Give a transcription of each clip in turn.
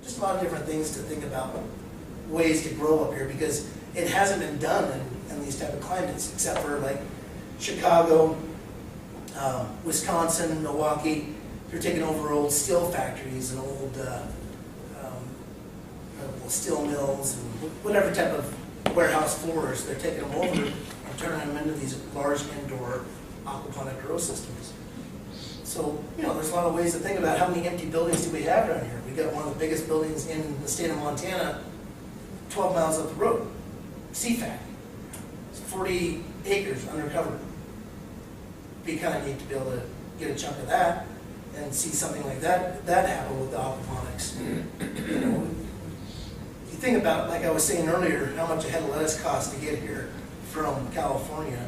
just a lot of different things to think about, ways to grow up here, because it hasn't been done in these type of climates, except for like Chicago, Wisconsin, Milwaukee. They're taking over old steel factories and old steel mills and whatever type of warehouse floors. They're taking them over and turning them into these large indoor aquaponic grow systems. So, you know, there's a lot of ways to think about how many empty buildings do we have around here. We got one of the biggest buildings in the state of Montana, 12 miles up the road, CFAC. It's 40 acres undercover. Be kind of neat to be able to get a chunk of that and see something like that happen with the aquaponics. You know, you think about, like I was saying earlier, how much a head of lettuce costs to get here from California.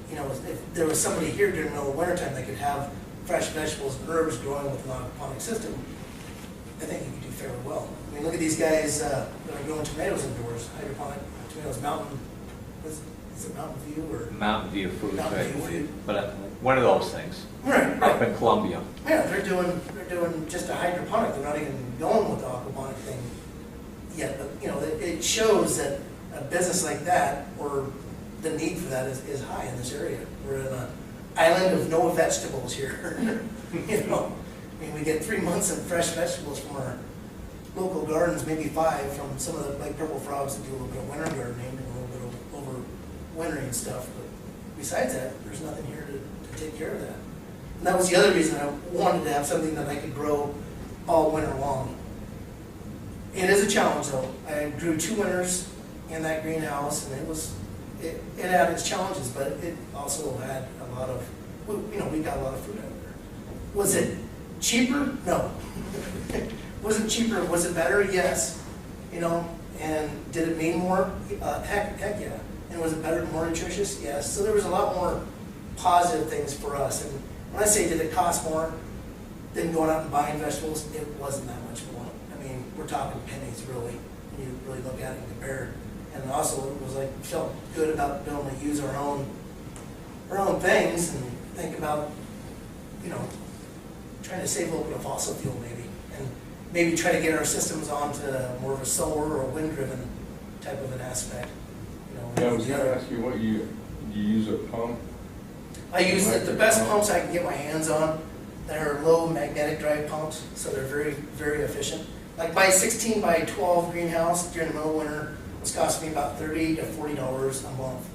You know, if there was somebody here during the middle of wintertime that could have fresh vegetables and herbs growing with an aquaponic system, I think you could do fairly well. I mean, look at these guys that are growing tomatoes indoors, hydroponic tomatoes, is it Mountain View or? Mountain View Foods, Mountain I View believe. Food. But one of those things. Right. Up in Columbia. Yeah, they're doing just a hydroponic. They're not even going with the aquaponic thing yet. But you know, it shows that a business like that, or the need for that, is high in this area. We're in an island of no vegetables here. You know, I mean, we get 3 months of fresh vegetables from our local gardens, maybe 5 from some of the like purple frogs that do a little bit of winter gardening and a little bit of overwintering stuff. But besides that, there's nothing here to take care of that. And that was the other reason I wanted to have something that I could grow all winter long. It is a challenge though. I grew 2 winters in that greenhouse, and it had its challenges, but it also had a lot of, you know, we got a lot of fruit out there. Was it cheaper? No. Was it cheaper? Was it better? Yes. You know, and did it mean more? Heck yeah. And was it better, more nutritious? Yes. So there was a lot more positive things for us. And when I say did it cost more than going out and buying vegetables, it wasn't that much more. I mean, we're talking pennies really, when you really look at it and compare it. And also it was like, felt good about being able to use our own things and think about, you know, trying to save a little bit of fossil fuel maybe. And maybe try to get our systems onto more of a solar or wind-driven type of an aspect. You know, Yeah, I was going to ask you what you use a pump? I use the best pumps I can get my hands on. They're low magnetic drive pumps, so they're very, very efficient. Like my 16 by 12 greenhouse during the middle of winter was costing me about $30 to $40 a month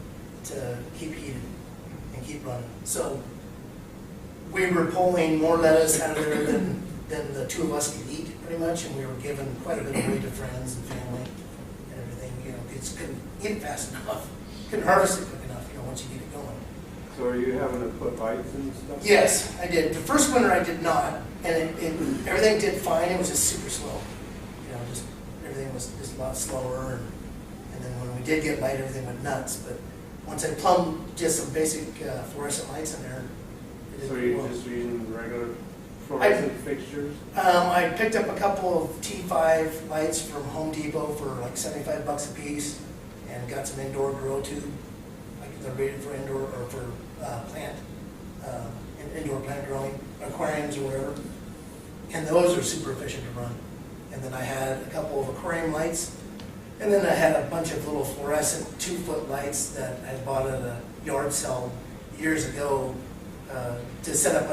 to keep heated and keep running. So we were pulling more lettuce out of there than the 2 of us could eat, pretty much, and we were giving quite a bit away to friends and family and everything. You know, kids couldn't eat it fast enough, couldn't harvest it quick enough, you know, once you get it going. So are you having to put lights and stuff? Yes, I did. The first winter I did not, and everything did fine. It was just super slow. You know, just everything was just a lot slower, and then when we did get light, everything went nuts. But once I plumbed just some basic fluorescent lights in there, it did So pretty you're well. just using regular fluorescent fixtures? I picked up a couple of T5 lights from Home Depot for like $75 a piece, and got some indoor grow tube. Like they're rated for indoor or for indoor plant growing, aquariums or whatever. And those are super efficient to run. And then I had a couple of aquarium lights, and then I had a bunch of little fluorescent 2-foot lights that I bought at a yard sale years ago to set up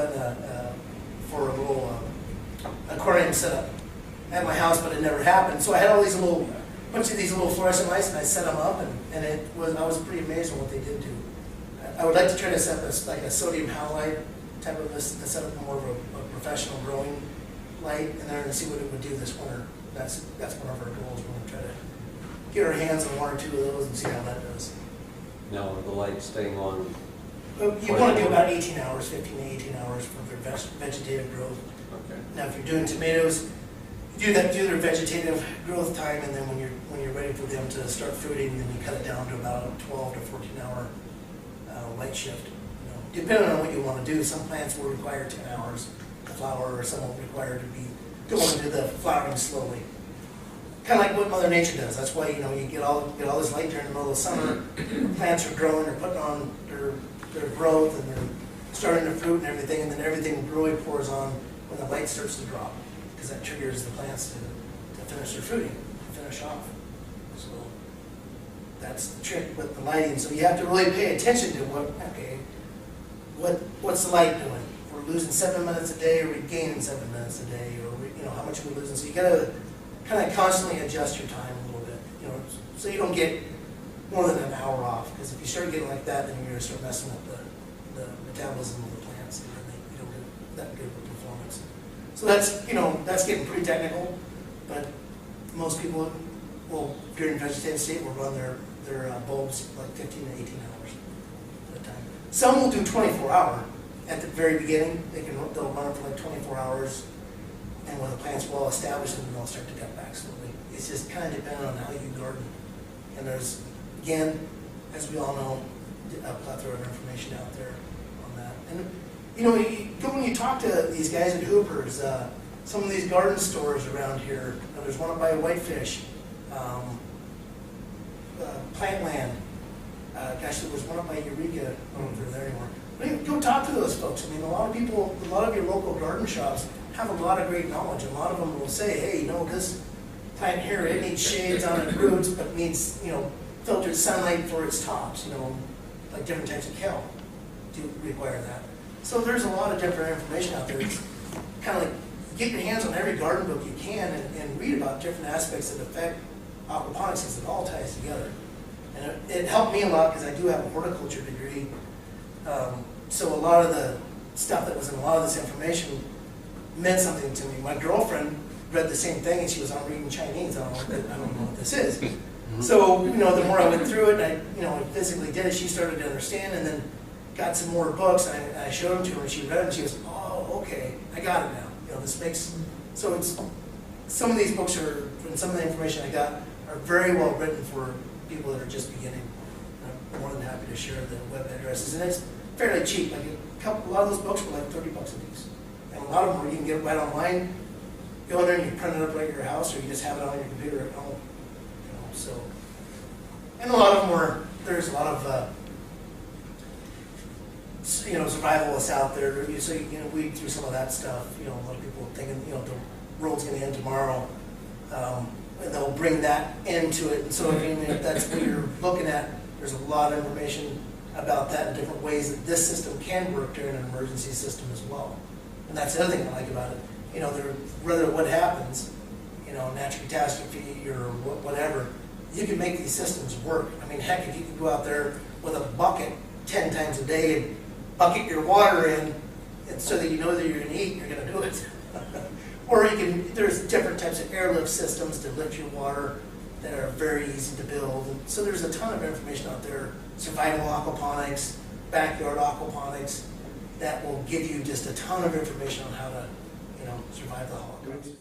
for a little aquarium setup at my house, but it never happened. So I had all these bunch of these little fluorescent lights, and I set them up, and I was pretty amazed at what they did do. I would like to try to set this like a sodium halide type of this, set up more of a professional growing light, and then see what it would do this winter. That's one of our goals. We're going to try to get our hands on 1 or 2 of those and see how that does. Now, are the lights staying on? You want to do about 18 hours, 15 to 18 hours for their vegetative growth. Okay. Now, if you're doing tomatoes, do their vegetative growth time, and then when you're ready for them to start fruiting, then you cut it down to about a 12 to 14 hour light shift. You know, depending on what you want to do, some plants will require 10 hours to flower, or some will require to be going into the flowering slowly. Kind of like what Mother Nature does. That's why, you know, you get all this light during the middle of summer. Plants are growing, they're putting on their growth, and they're starting to fruit and everything, and then everything really pours on when the light starts to drop, because that triggers the plants to to finish their fruiting, finish off. So that's the trick with the lighting. So you have to really pay attention to what's the light doing? We're losing 7 minutes a day, or we're gaining 7 minutes a day, or how much are we losing? So you gotta kind of constantly adjust your time a little bit, so you don't get more than an hour off. Because if you start getting like that, then you're gonna start messing up the metabolism of the plants, and then you don't get that good of a performance. So that's getting pretty technical, but most people will, during vegetative state, will run their bulbs like 15 to 18 hours at a time. Some will do 24-hour at the very beginning. They'll run it for like 24 hours, and when the plant's well established, then they'll start to cut back slowly. It's just kind of dependent on how you garden. And there's, again, as we all know, a plethora of information out there on that. And when you talk to these guys at Hooper's, some of these garden stores around here, there's one up by Whitefish, Plantland. Gosh, there was one up by Eureka. I don't know if they're there anymore. But go talk to those folks. I mean, a lot of your local garden shops have a lot of great knowledge. A lot of them will say, hey, this plant here, it needs shades on its roots, but needs, filtered sunlight for its tops. Like different types of kelp do require that. So there's a lot of different information out there. It's kind of like get your hands on every garden book you can and read about different aspects that affect aquaponics, because it all ties together. And it helped me a lot because I do have a horticulture degree. So a lot of the stuff that was in a lot of this information meant something to me. My girlfriend read the same thing, and she was on reading Chinese. I don't know what this is. So the more I went through it, and I physically did it, she started to understand, and then got some more books, and I showed them to her, and she read them, and she goes, oh, okay, I got it now. This makes, so it's, some of these books are, and some of the information I got are very well written for people that are just beginning. I'm more than happy to share the web addresses, and it's fairly cheap. Like a lot of those books were like $30 a piece, and a lot of them you can get right online. Go in there and you print it up right at your house, or you just have it on your computer at home. So, and a lot of them there's a lot of survivalists out there. So weed through some of that stuff. A lot of people thinking the world's going to end tomorrow, and they'll bring that into it. And so if that's what you're looking at, there's a lot of information about that in different ways that this system can work during an emergency system as well. And that's the other thing I like about it. Whether what happens, natural catastrophe or whatever, you can make these systems work. I mean, heck, if you could go out there with a bucket 10 times a day and bucket your water in, and so that you know that you're going to eat, you're going to do it. Or there's different types of airlift systems to lift your water that are very easy to build. And so there's a ton of information out there, survival aquaponics, backyard aquaponics, that will give you just a ton of information on how to, survive the holidays.